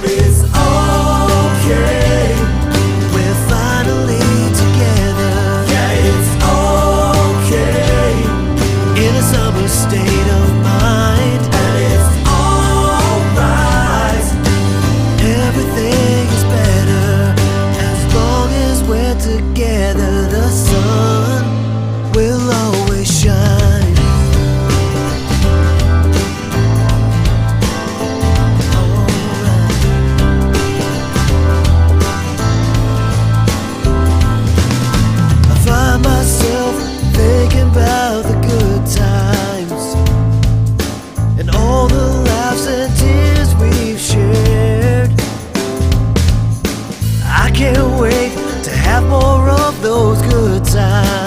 It's okay, we're finally together. Yeah, it's okay, in a summer state of mind. And it's alright, everything is better as long as we're together. The sun will always shine. I find myself thinking about the good times and all the laughs and tears we've shared. I can't wait to have more of those good times.